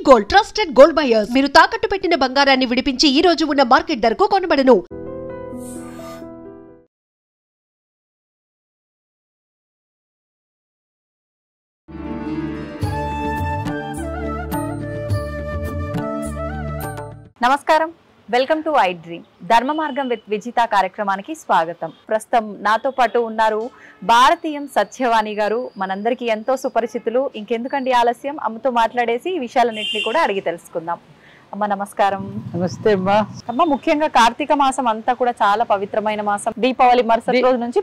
Gold trusted gold buyers మీరు తాకట్టు పెట్టిన బంగారాన్ని విడిపించి ఈ రోజు ఉన్న మార్కెట్ ధరకు కొనబడను. నమస్కారం, వెల్కమ్ టు ఐ డ్రీమ్. ధర్మ మార్గం విత్ విజిత కార్యక్రమానికి స్వాగతం. ప్రస్తుతం నాతో పాటు ఉన్నారు భారతీయం సత్యవాణి గారు. మనందరికీ ఎంతో సుపరిచితులు. ఇంకెందుకండి ఆలస్యం, అమ్మతో మాట్లాడేసి ఈ విషయాలన్నింటినీ కూడా అడిగి తెలుసుకుందాం. అమ్మ నమస్కారం. నమస్తే అమ్మా. అమ్మ, ముఖ్యంగా కార్తీక మాసం అంతా కూడా చాలా పవిత్రమైన మాసం. దీపావళి మరుసటి రోజు నుంచి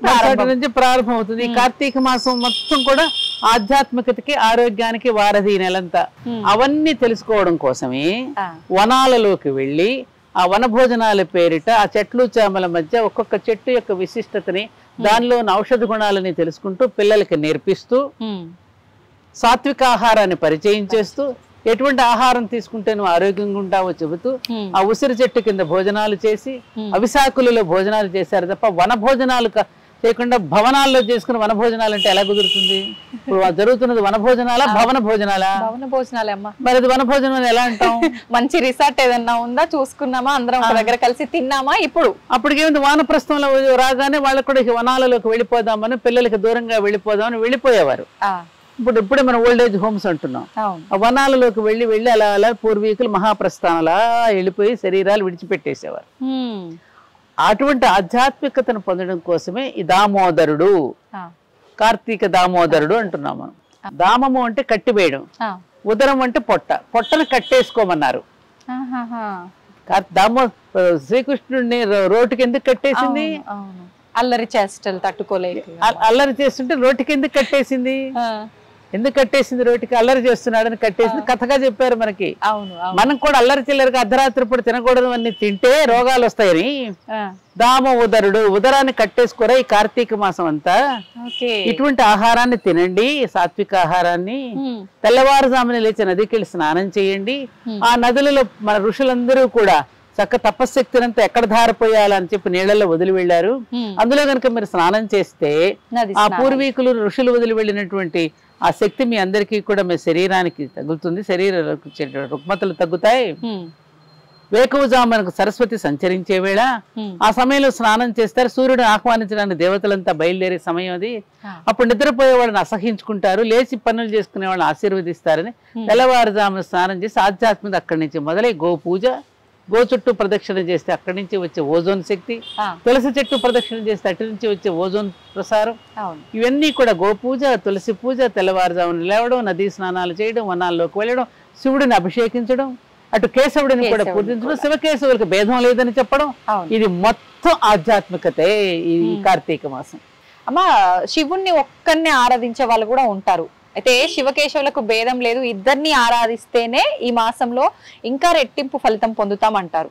ప్రారంభం అవుతుంది. ఈ కార్తీక మాసం మొత్తం కూడా ఆధ్యాత్మికతకి, ఆరోగ్యానికి వారధి నెలంతా. అవన్నీ తెలుసుకోవడం కోసమే వనాలలోకి వెళ్ళి ఆ వన భోజనాల పేరిట ఆ చెట్లు చేమల మధ్య ఒక్కొక్క చెట్టు యొక్క విశిష్టతని, దానిలో ఉన్న ఔషధ గుణాలని తెలుసుకుంటూ పిల్లలకి నేర్పిస్తూ, సాత్విక ఆహారాన్ని పరిచయం చేస్తూ, ఎటువంటి ఆహారం తీసుకుంటే నువ్వు ఆరోగ్యంగా ఉంటావో చెబుతూ, ఆ ఉసిరి చెట్టు కింద భోజనాలు చేసి, అవిశాకులలో భోజనాలు చేశారు తప్ప వన భోజనాలు చేయకుండా భవనాల్లో చేసుకుని వన భోజనాలు అంటే ఎలా కుదురుతుంది? ఇప్పుడు జరుగుతున్నది వన భోజనాలా, భవన భోజనాలా? భవన భోజనాలే అమ్మా. మరి అది వన భోజనం ఎలా అంటాం? మంచి రిసార్ట్ ఏదన్నా ఉందా, చూసుకున్నామా, అందరం ఒక దగ్గర కలిసి తిన్నామా? ఇప్పుడు అప్పటికేమిటి, వానప్రస్థంలో రాగానే వాళ్ళకు కూడా వనాలలోకి వెళ్ళిపోదామని, పిల్లలకి దూరంగా వెళ్ళిపోదామని వెళ్ళిపోయేవారు. ఇప్పుడే మనం ఓల్డ్ ఏజ్ హోమ్స్ అంటున్నాం. ఆ వనాలలోకి వెళ్ళి అలా అలా పూర్వీకులు మహాప్రస్థానాలా వెళ్ళిపోయి శరీరాలు విడిచిపెట్టేసేవారు. అటువంటి ఆధ్యాత్మికతను పొందడం కోసమే ఈ దామోదరుడు, కార్తీక దామోదరుడు అంటున్నాం మనం. దామము అంటే కట్టివేయడం, ఉదరం అంటే పొట్టను కట్టేసుకోమన్నారు. శ్రీకృష్ణుడిని రోడ్డుకి ఎందుకు కట్టేసింది? అల్లరి చేష్టలు తట్టుకోలేక. అల్లరి చేస్తుంటే రోడ్డుకి ఎందుకు కట్టేసింది? ఎందుకు కట్టేసింది? రోడ్డుకి అల్లరి చేస్తున్నాడని కట్టేసింది. కథగా చెప్పారు మనకి. మనం కూడా అల్లరి చిల్లరగా అర్ధరాత్రి పూట తినకూడదు అన్ని తింటే రోగాలు వస్తాయని దామ ఉదరుడు, ఉదరాన్ని కట్టేసుకోరా ఈ కార్తీక మాసం అంతా. ఇటువంటి ఆహారాన్ని తినండి, సాత్విక ఆహారాన్ని. తెల్లవారుజామున లేచి నదికి వెళ్ళి స్నానం చేయండి. ఆ నదులలో మన ఋషులందరూ కూడా చక్క తపశక్తినంతా ఎక్కడ ధారపోయాలని చెప్పి నీళ్లలో వదిలి వెళ్ళారు. అందులో కనుక మీరు స్నానం చేస్తే ఆ పూర్వీకులు ఋషులు వదిలి వెళ్ళినటువంటి ఆ శక్తి మీ అందరికీ కూడా మీ శరీరానికి తగులుతుంది. శరీర రుగ్మతలు తగ్గుతాయి. వేకువజామునకు సరస్వతి సంచరించే వేళ ఆ సమయంలో స్నానం చేస్తారు. సూర్యుడు ఆహ్వానించడానికి దేవతలంతా బయలుదేరే సమయం అది. అప్పుడు నిద్రపోయే వాళ్ళని అసహించుకుంటారు, లేచి పనులు చేసుకునే వాళ్ళని ఆశీర్వదిస్తారని తెల్లవారుజామున స్నానం చేసి ఆధ్యాత్మిక అక్కడి నుంచి మొదలై గోపూజ, గో చుట్టూ ప్రదక్షిణ చేస్తే అక్కడి నుంచి వచ్చే ఓజోన్ శక్తి, తులసి చెట్టు ప్రదక్షిణ చేస్తే అటు నుంచి వచ్చే ఓజోన్ ప్రసారం, ఇవన్నీ కూడా గోపూజ, తులసి పూజ, తెల్లవారుజామున లేవడం, నదీ స్నానాలు చేయడం, వనాల్లోకి వెళ్ళడం, శివుడిని అభిషేకించడం, అటు కేశవుడిని కూడా పూజించడం, శివకేశవులకు భేదం లేదని చెప్పడం, ఇది మొత్తం ఆధ్యాత్మికతే ఈ కార్తీక మాసం. అమ్మ, శివుణ్ణి ఒక్కరిని ఆరాధించే వాళ్ళు కూడా ఉంటారు. అయితే శివకేశవులకు భేదం లేదు, ఇద్దరిని ఆరాధిస్తేనే ఈ మాసంలో ఇంకా రెట్టింపు ఫలితం పొందుతామంటారు.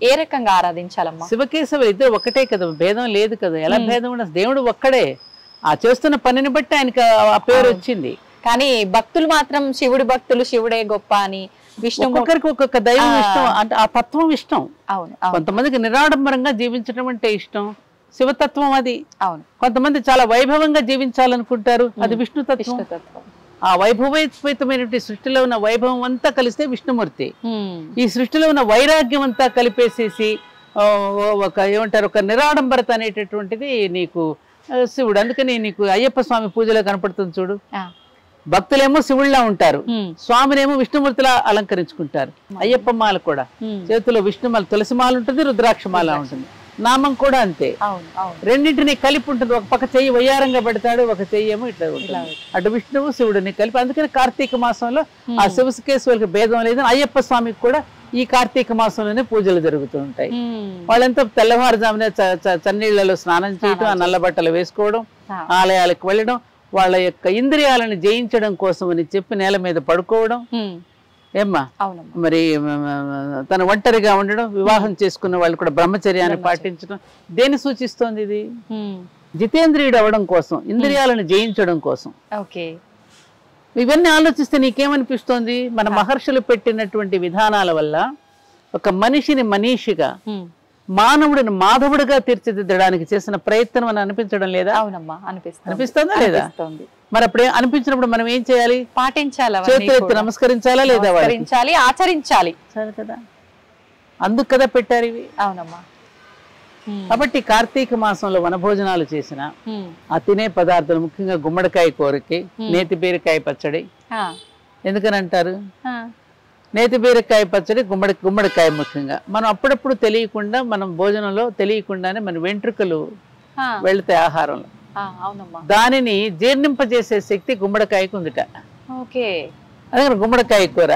ఏ రకంగా ఆరాధించాలమ్మా? శివకేశవులు ఇద్దరు ఒకటే కదా, భేదం లేదు కదా. ఎలా భేదం ఉండదు? దేవుడు ఒక్కడే. ఆ చేస్తున్న పనిని బట్టి ఆయనకి ఆ పేరు వచ్చింది. కానీ భక్తులు మాత్రం శివుడి భక్తులు శివుడే గొప్ప అని, విష్ణు ఒక్కొక్కరికి ఒక్కొక్క దైవం ఇష్టం, అంటే ఆ తత్వం ఇష్టం. కొంతమందికి నిరాడంబరంగా జీవించడం అంటే ఇష్టం, శివతత్వం అది. కొంతమంది చాలా వైభవంగా జీవించాలనుకుంటారు, అది విష్ణుతత్వం. ఆ వైభవోపేతమైనటువంటి సృష్టిలో ఉన్న వైభవం అంతా కలిస్తే విష్ణుమూర్తి. ఈ సృష్టిలో ఉన్న వైరాగ్యం అంతా కలిపేసేసి ఒక నిరాడంబరత అనేటటువంటిది నీకు శివుడు. అందుకని నీకు అయ్యప్ప స్వామి పూజలో కనపడుతుంది చూడు. భక్తులేమో శివుళ్ళ ఉంటారు, స్వామినేమో విష్ణుమూర్తిలా అలంకరించుకుంటారు. అయ్యప్ప మాల కూడా చేతిలో విష్ణుమాల, తులసిమాల ఉంటుంది, రుద్రాక్షమాల ఉంటుంది. నామం కూడా అంతే, రెండింటిని కలిపి ఉంటుంది. ఒక పక్క చెయ్యి వయ్యారంగా పెడతాడు, ఒక చెయ్యి ఏమో ఇట్లా ఉంటుంది. అటు విష్ణువు శివుడిని కలిపి. అందుకని కార్తీక మాసంలో ఆ శివకేశవులకి భేదం లేదు. అయ్యప్ప స్వామికి కూడా ఈ కార్తీక మాసంలోనే పూజలు జరుగుతూ ఉంటాయి. వాళ్ళంతా తెల్లవారుజామునే చన్నీళ్లలో స్నానం చేయడం, ఆ నల్ల బట్టలు వేసుకోవడం, ఆలయాలకు వెళ్ళడం, వాళ్ళ యొక్క ఇంద్రియాలను జయించడం కోసం అని చెప్పి నేల మీద పడుకోవడం. ఏమ్మా, మరి తన ఒంటరిగా ఉండడం, వివాహం చేసుకున్న వాళ్ళు కూడా బ్రహ్మచర్యాన్ని పాటించడం దేన్ని సూచిస్తోంది? ఇది జితేంద్రియుడు అవడం కోసం, ఇంద్రియాలను జయించడం కోసం. ఇవన్నీ ఆలోచిస్తే నీకేమనిపిస్తోంది? మన మహర్షులు పెట్టినటువంటి విధానాల వల్ల ఒక మనిషిని మనీషిగా, మానవుడిని మాధవుడిగా తీర్చిదిద్దడానికి చేసిన ప్రయత్నం అని అనిపించడం లేదా? అవునమ్మా, అనిపిస్తుందా లేదా? మరి అప్పుడే అనిపించినప్పుడు మనం ఏం చేయాలి? పాటించాలి, చేతులు ఎత్తి నమస్కరించాలా లేదా? ఆచరించాలి, ఆచరించాలి కదా. అందుకు కదా పెట్టారు ఇవి. అవునమ్మా. కాబట్టి కార్తీక మాసంలో వనభోజనాలు చేసిన ఆ తినే పదార్థాలు ముఖ్యంగా గుమ్మడికాయ కూరకి, నేతి బీరకాయ పచ్చడి. ఎందుకని అంటారు? నేతి బీరకాయ పచ్చడి, గుమ్మడికాయ ముఖ్యంగా మనం అప్పుడప్పుడు తెలియకుండా మనం భోజనంలో తెలియకుండానే మన వెంట్రుకలు వెళ్తాయి ఆహారంలో. దానిని జీర్ణింపజేసే శక్తి గుమ్మడికాయకు ఉందిట. అందుకని గుమ్మడికాయ కూర,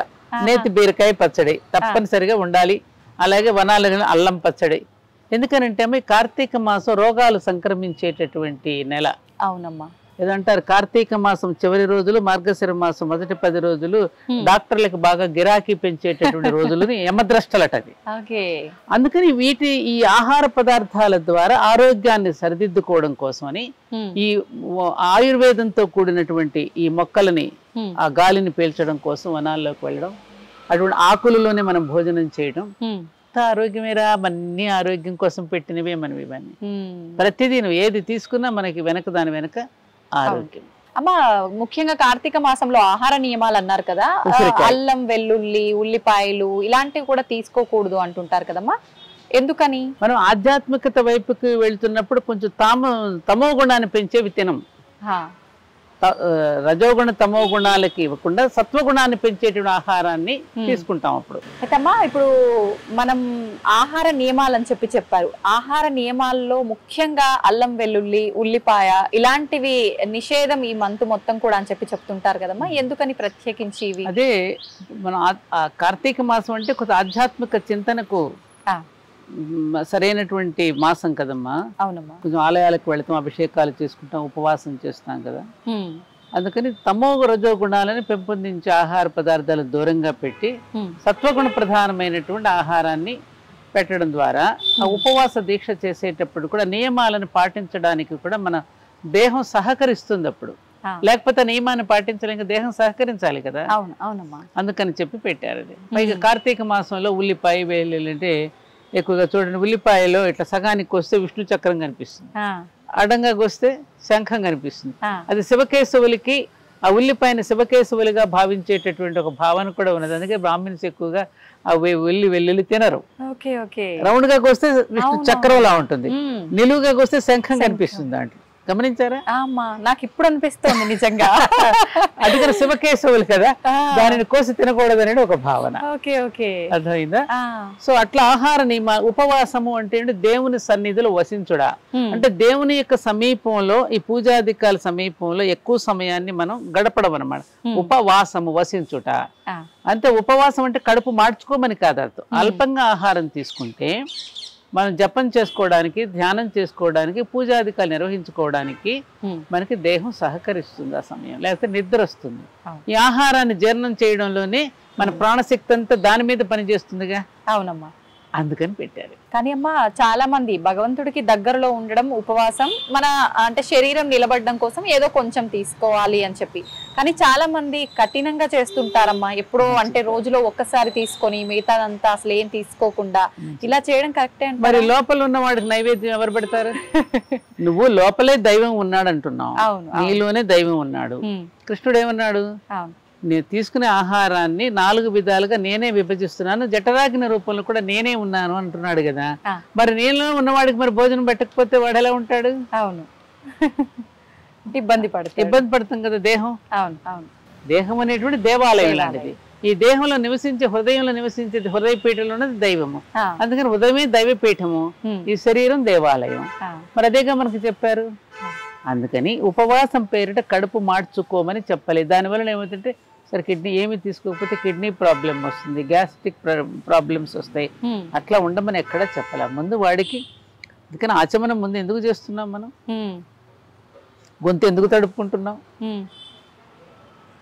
నేతి బీరకాయ పచ్చడి తప్పనిసరిగా ఉండాలి. అలాగే వనాల అల్లం పచ్చడి. ఎందుకనంటే కార్తీక మాసం రోగాలు సంక్రమించేటటువంటి నెల. అవునమ్మా. ఏదంటారు, కార్తీక మాసం చివరి రోజులు, మార్గశిర మాసం మొదటి 10 రోజులు డాక్టర్లకు బాగా గిరాకీ పెంచేటటువంటి రోజులని యమద్రష్టలటది. అందుకని ఈ ఆహార పదార్థాల ద్వారా ఆరోగ్యాన్ని సరిదిద్దుకోవడం కోసమని ఈ ఆయుర్వేదంతో కూడినటువంటి ఈ మొక్కలని, ఆ గాలిని పీల్చడం కోసం వనాల్లోకి వెళ్ళడం, అటువంటి ఆకులలోనే మనం భోజనం చేయడం. ఆరోగ్యమేరా, అన్ని ఆరోగ్యం కోసం పెట్టినవే మనం ఇవన్నీ. ప్రతిదీ నువ్వు ఏది తీసుకున్నా మనకి దాని వెనక ఆరోగ్యం. అమ్మా, ముఖ్యంగా కార్తీక మాసంలో ఆహార నియమాలు అన్నారు కదా, అల్లం, వెల్లుల్లి, ఉల్లిపాయలు ఇలాంటివి కూడా తీసుకోకూడదు అంటుంటారు కదమ్మా, ఎందుకని? మనం ఆధ్యాత్మికత వైపుకి వెళ్తున్నప్పుడు కొంచెం తమో గుణాన్ని పెంచేవి తినం. రజోగుణ తమో గుణాలకి ఇవ్వకుండా సత్వగుణాన్ని పెంచేటువంటి ఆహారాన్ని తీసుకుంటాం అప్పుడు. అయితేమ్మా, ఇప్పుడు మనం ఆహార నియమాలు అని చెప్పారు. ఆహార నియమాల్లో ముఖ్యంగా అల్లం, వెల్లుల్లి, ఉల్లిపాయ ఇలాంటివి నిషేధం ఈ మంత్ మొత్తం కూడా అని చెప్తుంటారు కదమ్మా, ఎందుకని ప్రత్యేకించి ఇవి? అదే మనం కార్తీక మాసం అంటే కొంత ఆధ్యాత్మిక చింతనకు సరైనటువంటి మాసం కదమ్మా. అవునమ్మా. కొంచెం ఆలయాలకు వెళతాం, అభిషేకాలు చేసుకుంటాం, ఉపవాసం చేస్తాం కదా. అందుకని తమో రజో గుణాలను పెంపొందించే ఆహార పదార్థాలు దూరంగా పెట్టి సత్వగుణ ప్రధానమైనటువంటి ఆహారాన్ని పెట్టడం ద్వారా ఆ ఉపవాస దీక్ష చేసేటప్పుడు కూడా నియమాలను పాటించడానికి కూడా మన దేహం సహకరిస్తుంది. అప్పుడు లేకపోతే నియమాన్ని పాటించలేక దేహం సహకరించాలి కదా. అందుకని చెప్పి పెట్టారు అది. పైగా కార్తీక మాసంలో ఉల్లిపాయ, వెల్లుల్లి అంటే ఎక్కువగా చూడండి, ఉల్లిపాయలో ఇట్లా సగానికి వస్తే విష్ణు చక్రం కనిపిస్తుంది, అడంగా వస్తే శంఖం కనిపిస్తుంది. అది శివకేశవులకి ఆ ఉల్లిపాయని శివకేశవులుగా భావించేటటువంటి ఒక భావన కూడా ఉన్నది. అందుకే బ్రాహ్మణ్స్ ఎక్కువగా ఆ వెల్లుల్లి తినరు. రౌండ్ గా వస్తే విష్ణు చక్రంలా ఉంటుంది, నిలువుగా వస్తే శంఖం కనిపిస్తుంది. దాంట్లో గమనించారా? నాకు ఇప్పుడు అనిపిస్తుంది నిజంగా. అది కూడా శివకేశవులు కదా, దానిని కోసి తినకూడదు అనేది ఒక భావన. అర్థమైందా? సో అట్లా ఆహార నియమ. ఉపవాసము అంటే దేవుని సన్నిధిలో వసించుడా, అంటే దేవుని యొక్క సమీపంలో, ఈ పూజాధికాల సమీపంలో ఎక్కువ సమయాన్ని మనం గడపడం అన్నమాట. ఉపవాసము, వసించుట అంటే. ఉపవాసం అంటే కడుపు మార్చుకోమని కాదు అర్థం. అల్పంగా ఆహారం తీసుకుంటే మనం జపం చేసుకోవడానికి, ధ్యానం చేసుకోవడానికి, పూజాధికాలు నిర్వహించుకోవడానికి మనకి దేహం సహకరిస్తుంది ఆ సమయం. లేకపోతే నిద్ర వస్తుంది. ఈ ఆహారాన్ని జీర్ణం చేయడంలోనే మన ప్రాణశక్తి అంతా దాని మీద పనిచేస్తుందిగా. అవునమ్మా. అందుకని పెట్టారు. కానీ అమ్మా, చాలా మంది భగవంతుడికి దగ్గరలో ఉండడం, ఉపవాసం మన అంటే శరీరం నిలబడడం కోసం ఏదో కొంచెం తీసుకోవాలి అని చెప్పి, కానీ చాలా మంది కఠినంగా చేస్తుంటారమ్మా. ఎప్పుడో అంటే రోజులో ఒక్కసారి తీసుకొని మిగతాదంతా అసలు ఏం తీసుకోకుండా ఇలా చేయడం కరెక్టే. మరి లోపల ఉన్న వాడికి నైవేద్యం ఎవరు పెడతారు? నువ్వు లోపలే దైవం ఉన్నాడు అంటున్నావు, నీలోనే దైవం ఉన్నాడు. కృష్ణుడు ఏమన్నాడు? నేను తీసుకునే ఆహారాన్ని 4 విధాలుగా నేనే విభజిస్తున్నాను, జఠరాగ్ని రూపంలో కూడా నేనే ఉన్నాను అంటున్నాడు కదా. మరి నీలో ఉన్నవాడికి మరి భోజనం పెట్టకపోతే వాడు ఎలా ఉంటాడు? అవును, ఇబ్బంది పడుతాం కదా. దేహం దేహం అనేటువంటి దేవాలయం లాంటిది. ఈ దేహంలో నివసించే, హృదయంలో నివసించేది, హృదయ పీఠంలో ఉన్నది దైవము. అందుకని హృదయమే దైవపీఠము, ఈ శరీరం దేవాలయం. మరి అదేగా మనకు చెప్పారు. అందుకని ఉపవాసం పేరిట కడుపు మార్చుకోమని చెప్పలేదు. దానివల్ల ఏమవుతుంటే సరే కిడ్నీ ఏమి తీసుకోకపోతే కిడ్నీ ప్రాబ్లం వస్తుంది, గ్యాస్ట్రిక్ ప్రాబ్లమ్స్ వస్తాయి. అట్లా ఉండమని ఎక్కడా చెప్పలే ముందు వాడికి. అందుకని ఆచమనం ముందు ఎందుకు చేస్తున్నాం మనం? గొంతు ఎందుకు తడుపుకుంటున్నాం?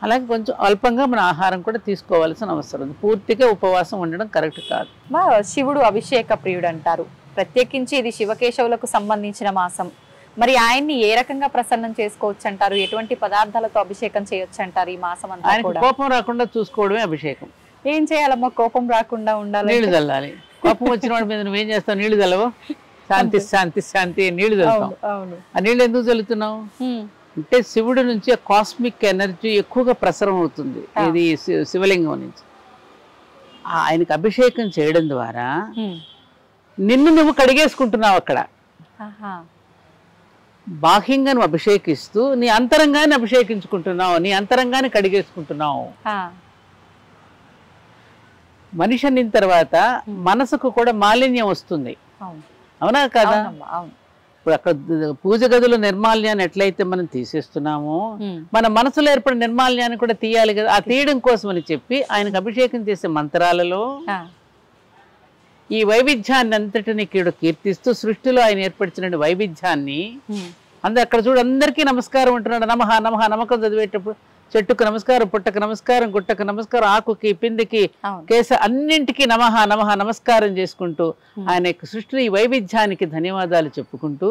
అలాగే కొంచెం అల్పంగా మన ఆహారం కూడా తీసుకోవాల్సిన అవసరం ఉంది. పూర్తిగా ఉపవాసం ఉండడం కరెక్ట్ కాదు. శివుడు అభిషేక ప్రియుడు అంటారు. ప్రత్యేకించి ఇది శివకేశవులకు సంబంధించిన మాసం. మరి ఆయన్ని ఏ రకంగా ప్రసన్నం చేసుకోవచ్చు అంటారు? ఎటువంటి పదార్థాలతో అభిషేకం చేయొచ్చు అంటారు ఈ మాసం అంతా? కోపం రాకుండా చూసుకోవడమే అభిషేకం. ఏం చేయాలమ్మా కోపం రాకుండా ఉండాలి? నీళ్లు చల్లాలి. కోపం వచ్చిన వాడి మీద నువ్వేం చేస్తావు? నీళ్లు చల్లవు. శాంతి శాంతి శాంతి నీళ్లు చల్లుతావు. ఆ నీళ్లు ఎందుకు చల్లుతున్నావు? అంటే శివుడి నుంచి కాస్మిక్ ఎనర్జీ ఎక్కువగా ప్రసరం అవుతుంది ఇది శివలింగం నుంచి. ఆయనకు అభిషేకం చేయడం ద్వారా నిన్ను నువ్వు కడిగేసుకుంటున్నావు. అక్కడ బాహ్యంగా నువ్వు అభిషేకిస్తూ నీ అంతరంగాన్ని అభిషేకించుకుంటున్నావు, నీ అంతరంగాన్ని కడిగేసుకుంటున్నావు. మనిషి అన్న తర్వాత మనసుకు కూడా మాలిన్యం వస్తుంది, అవునా కదా? ఇప్పుడు అక్కడ పూజ గదుల నిర్మాల్యాన్ని ఎట్లయితే మనం తీసేస్తున్నామో మన మనసులో ఏర్పడిన నిర్మాల్యాన్ని కూడా తీయాలి కదా. ఆ తీయడం కోసం అని చెప్పి ఆయనకు అభిషేకం చేసే మంత్రాలలో ఈ వైవిధ్యాన్ని అంతటిని కీర్తిస్తూ సృష్టిలో ఆయన ఏర్పరిచిన వైవిధ్యాన్ని అందరు అక్కడ చూడు అందరికీ నమస్కారం అంటున్నాడు. నమః నమః నమ్మకం చదివేటప్పుడు చెట్టుకు నమస్కారం, పుట్టకు నమస్కారం, గుట్టకు నమస్కారం, ఆకుకి, పిందికి, కేస అన్నింటికి నమః నమః నమస్కారం చేసుకుంటూ ఆయన యొక్క సృష్టి వైవిధ్యానికి ధన్యవాదాలు చెప్పుకుంటూ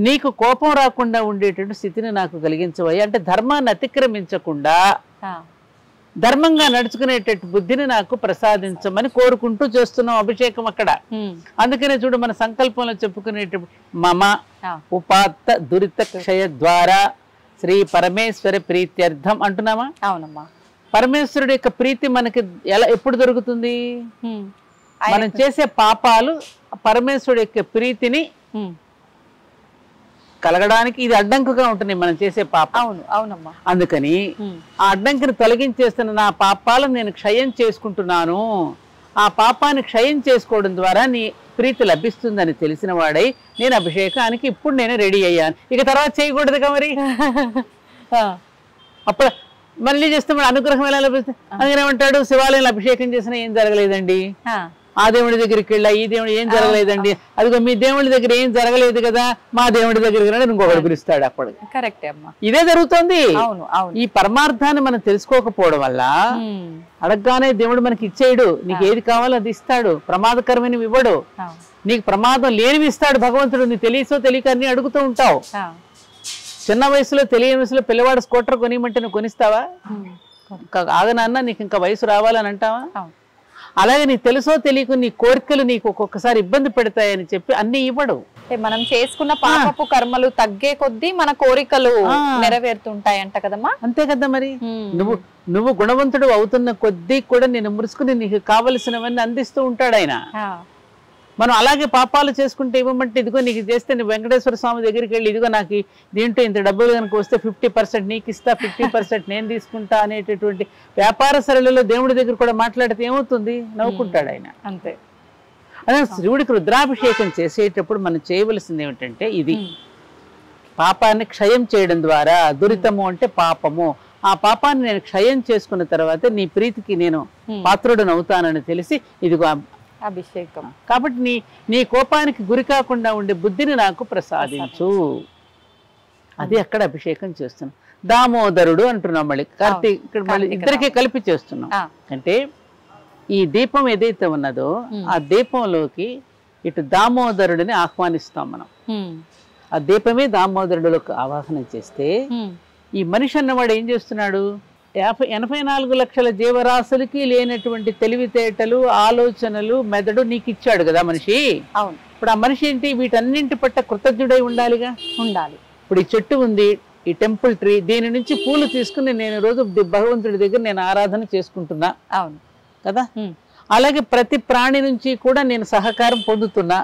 నీకు కోపం రాకుండా ఉండేటువంటి స్థితిని నాకు కలిగించవయ్యా, అంటే ధర్మాన్ని అతిక్రమించకుండా ధర్మంగా నడుచుకునేటట్టు బుద్ధిని నాకు ప్రసాదించమని కోరుకుంటూ చేస్తున్నాం అభిషేకం అక్కడ. అందుకనే చూడు మన సంకల్పంలో చెప్పుకునేటప్పుడు మమ ఉపాత్త దురిత క్షయ ద్వారా శ్రీ పరమేశ్వర ప్రీత్యర్థం అంటున్నామా? అవునమ్మా. పరమేశ్వరుడు యొక్క ప్రీతి మనకి ఎప్పుడు దొరుకుతుంది? మనం చేసే పాపాలు పరమేశ్వరుడు యొక్క ప్రీతిని కలగడానికి ఇది అడ్డంకుగా ఉంటుంది మనం చేసే పాపం. అవును అవునమ్మా. అందుకని ఆ అడ్డంకిని తొలగించేస్తున్న నా పాపాలను నేను క్షయం చేసుకుంటున్నాను. ఆ పాపాన్ని క్షయం చేసుకోవడం ద్వారా నీ ప్రీతి లభిస్తుందని తెలిసిన వాడై నేను అభిషేకానికి ఇప్పుడు నేను రెడీ అయ్యాను. ఇక తర్వాత చేయకూడదుగా మరి. అప్పుడు మళ్ళీ చేస్తే మరి అనుగ్రహం ఎలా లభిస్తుంది? అందుకని ఏమంటాడు, శివాలయంలో అభిషేకం చేసినా ఏం జరగలేదండి, ఆ దేవుడి దగ్గరికి వెళ్ళా ఈ దేవుడు ఏం జరగలేదండి, అదిగో మీ దేవుడి దగ్గర ఏం జరగలేదు కదా మా దేవుడి దగ్గరికి వెళ్ళి ఇంకొకటి పిలుస్తాడు. అప్పుడు కరెక్టే అమ్మా, ఇదే జరుగుతుంది. ఈ పరమార్థాన్ని మనం తెలుసుకోకపోవడం వల్ల అడగగానే దేవుడు మనకి ఇచ్చేయడు, నీకు ఏది కావాలో అది ఇస్తాడు, ప్రమాదకరమైనవి ఇవ్వడు, నీకు ప్రమాదం లేనివి ఇస్తాడు భగవంతుడు. నీకు తెలియసో తెలియక అన్ని అడుగుతూ ఉంటావు. చిన్న వయసులో తెలియని వయసులో పిల్లవాడు స్కూటర్ కొనియమంటే నువ్వు కొనిస్తావా? ఆగనాన్న నీకు ఇంకా వయసు రావాలని అంటావా? అలాగే నీకు తెలుసో తెలియకు నీ కోరికలు నీకు ఒక్కొక్కసారి ఇబ్బంది పెడతాయని చెప్పి అన్ని ఇవ్వడు. మనం చేసుకున్న పాపపు కర్మలు తగ్గే కొద్దీ మన కోరికలు నెరవేరుతుంటాయంట కదమ్మా. అంతే కదా మరి. నువ్వు గుణవంతుడు అవుతున్న కొద్దీ కూడా నేను మురుసుకుని నీకు కావలసినవన్నీ అందిస్తూ ఉంటాడు ఆయన. మనం అలాగే పాపాలు చేసుకుంటే ఇవ్వమంటే ఇదిగో నీకు చేస్తే నువ్వు వెంకటేశ్వర స్వామి దగ్గరికి వెళ్ళి ఇదిగో నాకు దీంట్లో ఇంత డబ్బులు కనుక వస్తే 50% నీకు ఇస్తా 50% నేను తీసుకుంటా అనేటటువంటి వ్యాపార సరళిలో దేవుడి దగ్గర కూడా మాట్లాడితే ఏమవుతుంది? నవ్వుకుంటాడు ఆయన. అంతే. అదే శివుడికి రుద్రాభిషేకం చేసేటప్పుడు మనం చేయవలసింది ఏమిటంటే ఇది పాపాన్ని క్షయం చేయడం ద్వారా, దురితము అంటే పాపము, ఆ పాపాన్ని నేను క్షయం చేసుకున్న తర్వాత నీ ప్రీతికి నేను పాత్రుడను అవుతానని తెలిసి ఇదిగో అభిషేకం. కాబట్టి నీ కోపానికి గురి కాకుండా ఉండే బుద్ధిని నాకు ప్రసాదించు. అది అక్కడ అభిషేకం చేస్తున్నాం. దామోదరుడు అంటున్నాం, మళ్ళీ కార్తీక్ ఇక్కడ మళ్ళీ ఇద్దరికీ కలిపి చేస్తున్నాం. అంటే ఈ దీపం ఏదైతే ఉన్నదో ఆ దీపంలోకి ఇటు దామోదరుడిని ఆహ్వానిస్తాం మనం. ఆ దీపమే దామోదరుడిలోకి ఆవాహనం చేస్తే ఈ మనిషి అన్నవాడు ఏం చేస్తున్నాడు? 84 లక్షల జీవరాశులకి లేనటువంటి తెలివితేటలు, ఆలోచనలు, మెదడు నీకు ఇచ్చాడు కదా మనిషి. అవును. ఇప్పుడు ఆ మనిషి ఏంటి? వీటన్నింటి పట్ల కృతజ్ఞుడై ఉండాలిగా. ఉండాలి. ఇప్పుడు ఈ చెట్టు ఉంది, ఈ టెంపుల్ ట్రీ, దీని నుంచి పూలు తీసుకుని నేను రోజు భగవంతుడి దగ్గర నేను ఆరాధన చేసుకుంటున్నా. అవును కదా. అలాగే ప్రతి ప్రాణి నుంచి కూడా నేను సహకారం పొందుతున్నా.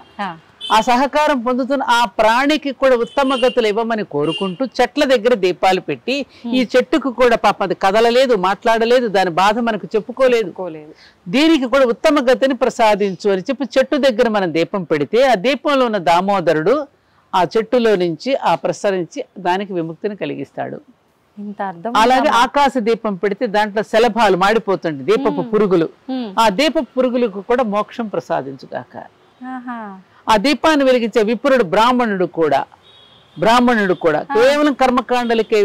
ఆ సహకారం పొందుతున్న ఆ ప్రాణికి కూడా ఉత్తమ గతులు ఇవ్వమని కోరుకుంటూ చెట్ల దగ్గర దీపాలు పెట్టి ఈ చెట్టుకు కూడా పాపం అది కదలలేదు, మాట్లాడలేదు, దాని బాధ మనకు చెప్పుకోలేదు, దీనికి కూడా ఉత్తమ గతిని ప్రసాదించు అని చెప్పి చెట్టు దగ్గర మనం దీపం పెడితే ఆ దీపంలో ఉన్న దామోదరుడు ఆ చెట్టులో నుంచి ఆ ప్రసరించి దానికి విముక్తిని కలిగిస్తాడు. అలాగే ఆకాశ దీపం పెడితే దాంట్లో శలభాలు మాడిపోతుంది, దీపపు పురుగులు, ఆ దీపపు పురుగులకు కూడా మోక్షం ప్రసాదించుగాక. ఆ దీపాన్ని వెలిగించే విప్రుడు బ్రాహ్మణుడు కూడా కేవలం కర్మకాండలకే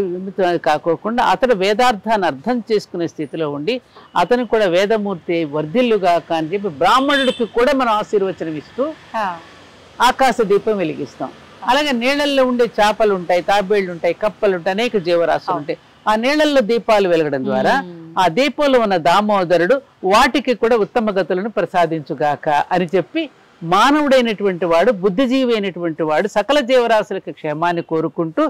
కాకోకుండా అతడు వేదార్థాన్ని అర్థం చేసుకునే స్థితిలో ఉండి అతను కూడా వేదమూర్తి వర్ధిల్లుగాక అని చెప్పి బ్రాహ్మణుడికి కూడా మనం ఆశీర్వచనం ఇస్తూ ఆకాశ దీపం వెలిగిస్తాం. అలాగే నీళ్ళల్లో ఉండే చేపలు ఉంటాయి, తాబేళ్లు ఉంటాయి, కప్పలు ఉంటాయి, అనేక జీవరాశులు ఉంటాయి. ఆ నీళ్ళల్లో దీపాలు వెలగడం ద్వారా ఆ దీపంలో ఉన్న దామోదరుడు వాటికి కూడా ఉత్తమ గతులను ప్రసాదించుగాక అని చెప్పి మానవుడైనటువంటి వాడు, బుద్ధిజీవి అయినటువంటి వాడు సకల జీవరాశులకు క్షేమాన్ని కోరుకుంటూ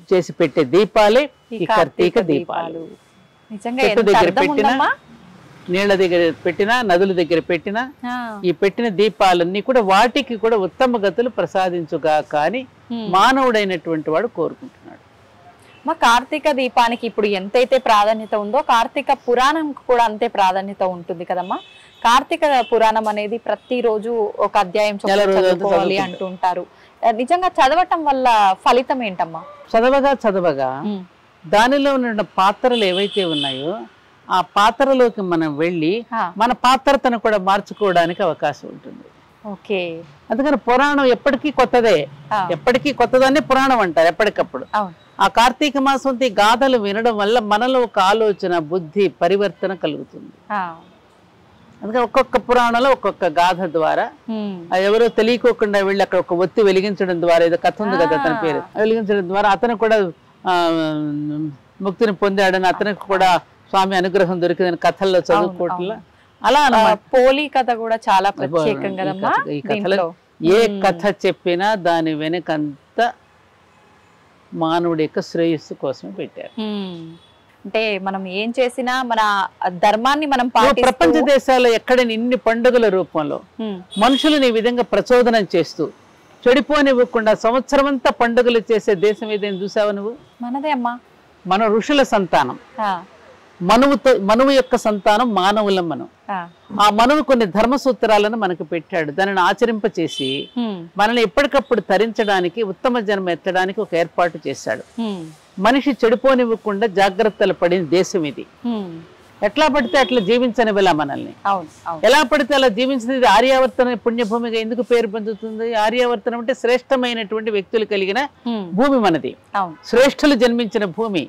చేసి పెట్టే దీపాలే ఈ కార్తీక దీపాలు. చెట్టు దగ్గర పెట్టినా, నీళ్ల దగ్గర పెట్టినా, నదుల దగ్గర పెట్టినా, ఈ పెట్టిన దీపాలన్నీ కూడా వాటికి కూడా ఉత్తమ గతులు ప్రసాదించుగా కానీ మానవుడైనటువంటి వాడు కోరుకుంటున్నాడు. మా కార్తీక దీపానికి ఇప్పుడు ఎంతైతే ప్రాధాన్యత ఉందో కార్తీక పురాణం కూడా అంతే ప్రాధాన్యత ఉంటుంది కదమ్మా. కార్తీక పురాణం అనేది ప్రతిరోజు ఒక అధ్యాయం చదువుకోవాలి అంటుంటారు. నిజంగా చదవటం వల్ల ఫలితం ఏంటమ్మా? చదవగా దానిలో ఉన్న పాత్రలు ఏవైతే ఉన్నాయో ఆ పాత్రలోకి మనం వెళ్ళి మన పాత్రతను కూడా మార్చుకోవడానికి అవకాశం ఉంటుంది. ఓకే. అందుకని పురాణం ఎప్పటికీ కొత్తదే, ఎప్పటికీ కొత్తదాన్ని పురాణం అంటారు ఎప్పటికప్పుడు. ఆ కార్తీక మాసం గాథలు వినడం వల్ల మనలో ఒక ఆలోచన, బుద్ధి పరివర్తన కలుగుతుంది. అందుకని ఒక్కొక్క పురాణంలో ఒక్కొక్క గాథ ద్వారా ఎవరో తెలియకోకుండా వెళ్ళి అక్కడ ఒక ఒత్తి వెలిగించడం ద్వారా, ఏదో కథ ఉంది కదా అతని పేరు, వెలిగించడం ద్వారా అతను కూడా ముక్తిని పొందాడని, అతనికి కూడా స్వామి అనుగ్రహం దొరికిందని కథల్లో చదువుకోవట్లా. అలా పోలి కథ కూడా చాలా ప్రత్యేకం కదమ్మా. ఈ కథలో ఏ కథ చెప్పినా దాని వెనకంత మానవుడి యొక్క శ్రేయస్సు కోసమే పెట్టారు. అంటే మనం ఏం చేసినా మన ధర్మాన్ని మనం ప్రపంచ దేశాల్లో ఎక్కడ ఇన్ని పండుగల రూపంలో మనుషులను ఈ విధంగా ప్రచోదనం చేస్తూ చెడిపోనివ్వకుండా సంవత్సరం అంతా పండుగలు చేసే దేశం ఏదైనా చూసావా నువ్వు? మనదే అమ్మా. మన ఋషుల సంతానం, మనువు యొక్క సంతానం మానవులం మనం. ఆ మనువు కొన్ని ధర్మ సూత్రాలను మనకు పెట్టాడు, దానిని ఆచరింపచేసి మనల్ని ఎప్పటికప్పుడు తరించడానికి, ఉత్తమ జన్మ ఎత్తడానికి ఒక ఏర్పాటు చేశాడు. మనిషి చెడిపోనివ్వకుండా జాగ్రత్తలు పడిన దేశం ఇది. ఎట్లా పడితే అట్లా జీవించనివ్వలా మనల్ని. ఎలా పడితే అలా జీవించింది. ఆర్యావర్తన పుణ్యభూమిగా ఎందుకు పేరు పొందుతుంది? ఆర్యావర్తనం అంటే శ్రేష్టమైనటువంటి వ్యక్తులు కలిగిన భూమి మనది, శ్రేష్ఠులు జన్మించిన భూమి.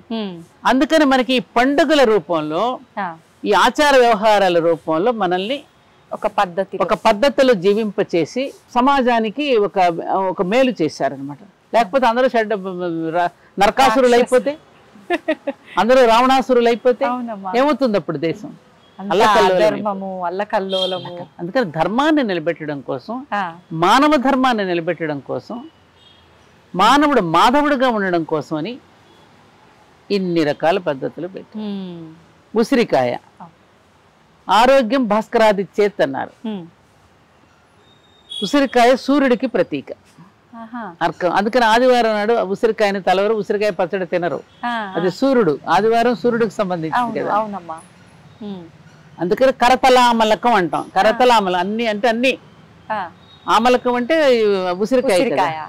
అందుకని మనకి ఈ పండుగల రూపంలో, ఈ ఆచార వ్యవహారాల రూపంలో మనల్ని ఒక పద్ధతిలో జీవింపచేసి సమాజానికి ఒక మేలు చేశారనమాట. లేకపోతే అందరూ నరకాసురులు అయిపోతే, అందరూ రావణాసురులు అయిపోతే ఏమవుతుంది అప్పుడు దేశం? అల్లకల్లోలము. అందుకని ధర్మాన్ని నిలబెట్టడం కోసం, మానవ ధర్మాన్ని నిలబెట్టడం కోసం, మానవుడు మాధవుడుగా ఉండడం కోసం అని ఇన్ని రకాల పద్ధతులు పెట్టి. ఉసిరికాయ ఆరోగ్యం భాస్కరాదిచ్చేత్ అన్నారు. ఉసిరికాయ సూర్యుడికి ప్రతీక, అర్కం. అందుకని ఆదివారం నాడు ఉసిరికాయని తలవరు, ఉసిరికాయ పచ్చడి తినరు. అది సూర్యుడు, ఆదివారం సూర్యుడికి సంబంధించింది కదా. అందుకని కరతలామలకం అంటాం. కరతలామలం అన్ని అంటే అన్ని. ఆమలకం అంటే ఉసిరికాయ,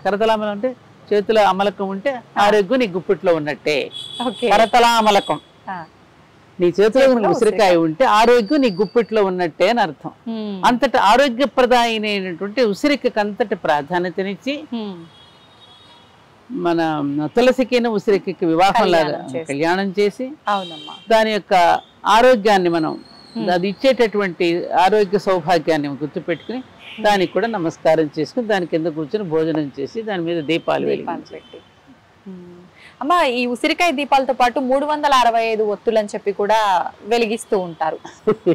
కరతలామలం అంటే చేతుల అమలకం ఉంటే ఆరోగ్యం నీ గుప్పిట్లో ఉన్నట్టే. కరతలామలకం, నీ చేతిలో ఉసిరికాయ ఉంటే ఆరోగ్యం నీ గుప్పిట్లో ఉన్నట్టే అని అర్థం. అంతటి ఆరోగ్యప్రదాయమైనటువంటి ఉసిరికకి అంతటి ప్రాధాన్యతనిచ్చి మన తులసికి ఉసిరికి వివాహం లాగా కళ్యాణం చేసి దాని యొక్క ఆరోగ్యాన్ని మనం, అది ఇచ్చేటటువంటి ఆరోగ్య సౌభాగ్యాన్ని గుర్తుపెట్టుకుని దానికి కూడా నమస్కారం చేసుకుని దాని కింద కూర్చొని భోజనం చేసి దాని మీద దీపాలు వెలిగించి. అమ్మ, ఈ ఉసిరికాయ దీపాలతో పాటు 365 ఒత్తులు అని చెప్పి కూడా వెలిగిస్తూ ఉంటారు.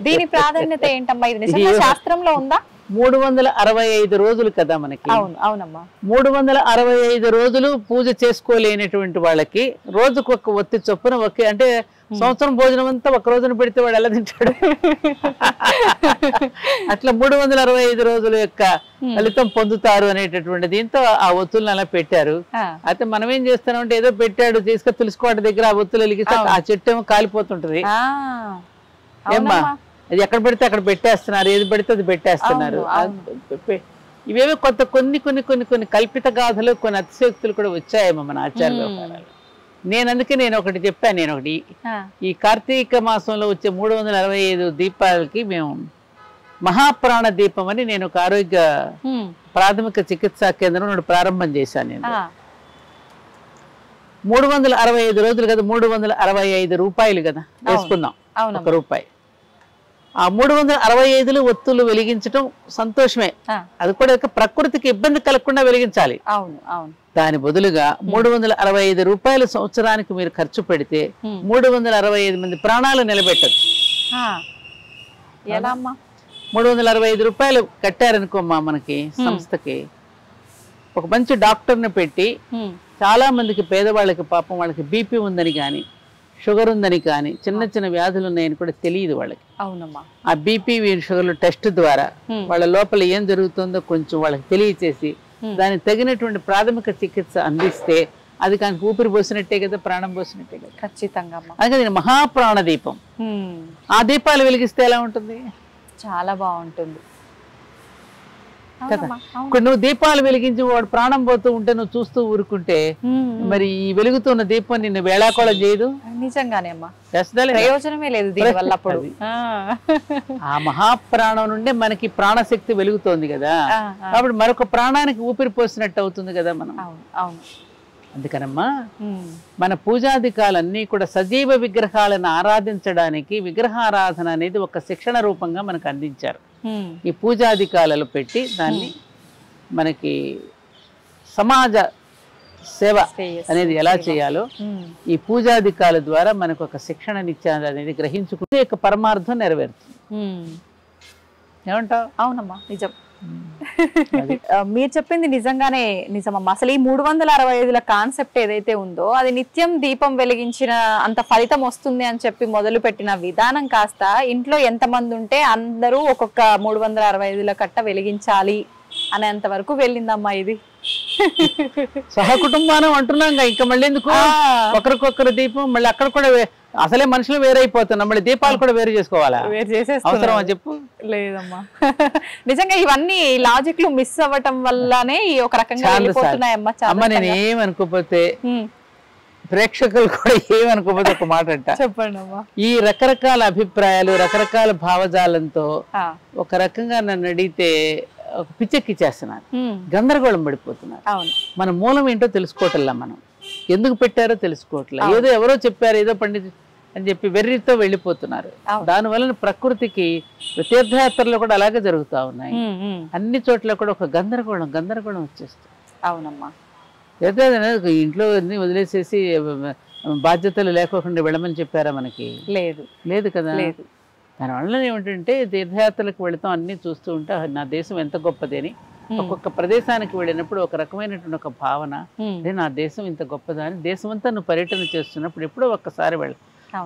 దీని ప్రాధాన్యత ఏంటమ్మా? ఇది నిజంగా శాస్త్రంలో ఉందా? 365 రోజులు కదా మనకి. అవునమ్మా. 365 రోజులు పూజ చేసుకోలేనటువంటి వాళ్ళకి రోజుకు ఒక ఒత్తి చొప్పున ఒకే, అంటే సంవత్సరం భోజనం అంతా ఒక రోజున పెడితే వాడు ఎలా తింటాడు? అట్లా 365 రోజుల యొక్క ఫలితం పొందుతారు అనేటటువంటి దీంతో ఆ ఒత్తులను అలా పెట్టారు. అయితే మనం ఏం చేస్తున్నాం అంటే ఏదో పెట్టాడు తీసుకొని తులుసుకోవడం దగ్గర ఆ ఒత్తులు వెలిగిస్తే ఆ చెట్టు ఏమో కాలిపోతుంటది. ఏమ్మా, అది ఎక్కడ పెడితే అక్కడ పెట్టేస్తున్నారు, ఏది పెడితే అది పెట్టేస్తున్నారు. ఇవేవో కొన్ని కల్పిత గాథలు, కొన్ని అతిశయోక్తులు కూడా వచ్చాయేమో మన ఆచార వ్యవహారాలు. అందుకే నేను ఒకటి చెప్పాను. ఈ కార్తీక మాసంలో వచ్చే 365 దీపాలకి మేము మహాప్రాణ దీపం అని నేను ఒక ఆరోగ్య ప్రాథమిక చికిత్సా కేంద్రం ప్రారంభం చేశాను. నేను 365 రోజులు కదా, 365 రూపాయలు కదా వేసుకుందాం, ₹1. ఆ 365 ఒత్తులు వెలిగించడం సంతోషమే, అది కూడా ప్రకృతికి ఇబ్బంది కలగకుండా వెలిగించాలి. దాని బదులుగా 365 రూపాయలు సంవత్సరానికి మీరు ఖర్చు పెడితే 365 మంది ప్రాణాలు నిలబెట్టచ్చు. 365 రూపాయలు కట్టారనుకోమ్మా మనకి సంస్థకి, ఒక మంచి డాక్టర్ని పెట్టి చాలా మందికి పేదవాళ్ళకి పాపం వాళ్ళకి బీపీ ఉందని కానీ షుగర్ ఉందని కానీ చిన్న చిన్న వ్యాధులు ఉన్నాయని కూడా తెలియదు వాళ్ళకి. అవునమ్మా. ఆ బీపీ షుగర్లు టెస్ట్ ద్వారా వాళ్ళ లోపల ఏం జరుగుతుందో కొంచెం వాళ్ళకి తెలియచేసి దానికి తగినటువంటి ప్రాథమిక చికిత్స అందిస్తే అది కానీ ఊపిరి పోసినట్టే కదా, ప్రాణం పోసినట్టే కదా. ఖచ్చితంగా. అందుకే మహాప్రాణ దీపం. ఆ దీపాలు వెలిగిస్తే ఎలా ఉంటుంది? చాలా బాగుంటుంది కదా. ఇప్పుడు నువ్వు దీపాలు వెలిగించి వాడు ప్రాణం పోతూ ఉంటే నువ్వు చూస్తూ ఊరుకుంటే మరి ఈ వెలుగుతున్న దీపం నిన్ను వేళాకోళం చేయదు. నిజంగానే అమ్మా, చేస్తుందా? ప్రయోజనమే లేదు దీని వల్ల. అప్పుడు ఆ మహాప్రాణం నుండే మనకి ప్రాణశక్తి వెలుగుతోంది కదా, కాబట్టి మరొక ప్రాణానికి ఊపిరి పోసినట్టు అవుతుంది కదా మనం. అవును. అందుకనమ్మా మన పూజాధికాలన్నీ కూడా సజీవ విగ్రహాలను ఆరాధించడానికి విగ్రహారాధన అనేది ఒక శిక్షణ రూపంగా మనకు అందించారు. ఈ పూజాధికాలలో పెట్టి దాన్ని మనకి సమాజ సేవ అనేది ఎలా చేయాలో ఈ పూజాధికాల ద్వారా మనకు ఒక శిక్షణనిచ్చారు అనేది గ్రహించుకుంటే యొక్క పరమార్థం నెరవేరుతుంది. ఏమంటావు? అవునమ్మా, నిజం. మీరు చెప్పింది నిజంగానే నిజమమ్మా. అసలు ఈ 365ల కాన్సెప్ట్ ఏదైతే ఉందో అది నిత్యం దీపం వెలిగించిన అంత ఫలితం వస్తుంది అని చెప్పి మొదలు పెట్టిన విధానం కాస్త ఇంట్లో ఎంతమంది ఉంటే అందరూ ఒక్కొక్క 365ల కట్ట వెలిగించాలి అనేంత వరకు వెళ్ళిందమ్మా ఇది. సహకుటుంబానం అంటున్నాం ఇంకా మళ్ళీ ఎందుకు ఒకరికొకరు దీపం, మళ్ళీ అక్కడ కూడా అసలే మనుషులు వేరైపోతున్నాం, మళ్ళీ దీపాలు కూడా వేరు చేసుకోవాలా? అవసరమా చెప్పు? లేదమ్మా. నిజంగా ఇవన్నీ లాజిక్లు మిస్ అవ్వటం వల్లనే ఒక రకంగా వెళ్ళిపోతున్నాయమ్మా. అమ్మ నేను ఏమనుకోపోతే ప్రేక్షకులు కూడా ఏమనుకోపోతే ఒక మాట అంట. చెప్పండి అమ్మా. ఈ రకరకాల అభిప్రాయాలు రకరకాల భావజాలంతో ఒక రకంగా నన్ను అడిగితే ఒక పిచ్చెక్కిచ్చేస్తున్నారు, గందరగోళం పడిపోతున్నారు. మన మూలం ఏంటో తెలుసుకోవట్లా, మనం ఎందుకు పెట్టారో తెలుసుకోవట్లే, ఏదో ఎవరో చెప్పారు ఏదో పండితు అని చెప్పి వెర్రితో వెళ్ళిపోతున్నారు. దానివల్ల ప్రకృతికి తీర్థయాత్రలు కూడా అలాగే జరుగుతూ ఉన్నాయి. అన్ని చోట్ల కూడా ఒక గందరగోళం వచ్చేస్తుంది. అవునమ్మా. ఇంట్లో అన్ని వదిలేసేసి బాధ్యతలు లేకోకుండా వెళ్ళమని చెప్పారా మనకి? లేదు కదా. దానివల్ల ఏమిటంటే తీర్థయాత్రలకు వెళతాం, అన్ని చూస్తూ ఉంటే నా దేశం ఎంత గొప్పది అని. ఒక్కొక్క ప్రదేశానికి వెళ్ళినప్పుడు ఒక రకమైనటువంటి ఒక భావన, అదే నా దేశం ఇంత గొప్పదా అని. దేశం అంతా నువ్వు పర్యటన చేస్తున్నప్పుడు ఎప్పుడో ఒక్కసారి వెళ్ళ,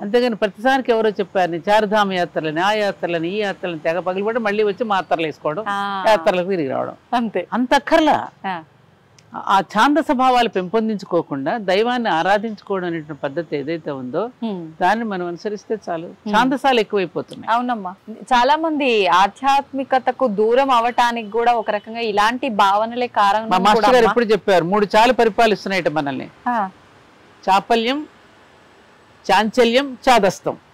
అంతేగాని ప్రతిసారికి ఎవరో చెప్పారు చారుధామ యాత్రలని ఆ యాత్రలని ఈ యాత్రలని తెగ పగిలిపడి మళ్ళీ వచ్చి మాత్రలు వేసుకోవడం, యాత్రలకు తిరిగి రావడం, అంత అక్కర్లా. ఆ ఛాందస భావాలు పెంపొందించుకోకుండా దైవాన్ని ఆరాధించుకోవడం అనేటువంటి పద్ధతి ఏదైతే ఉందో దాన్ని మనం అనుసరిస్తే చాలు. ఛాందసాలు ఎక్కువైపోతున్నాయి. అవునమ్మా. చాలా మంది ఆధ్యాత్మికతకు దూరం అవటానికి కూడా ఒక రకంగా ఇలాంటి భావనలే కారణం. మా మాస్టర్ గారు ఎప్పుడు చెప్పారు, 3 చాలు పరిపాలిస్తున్నాయి మనల్ని: చాపల్యం, చాంచల్యం, చాదస్తం.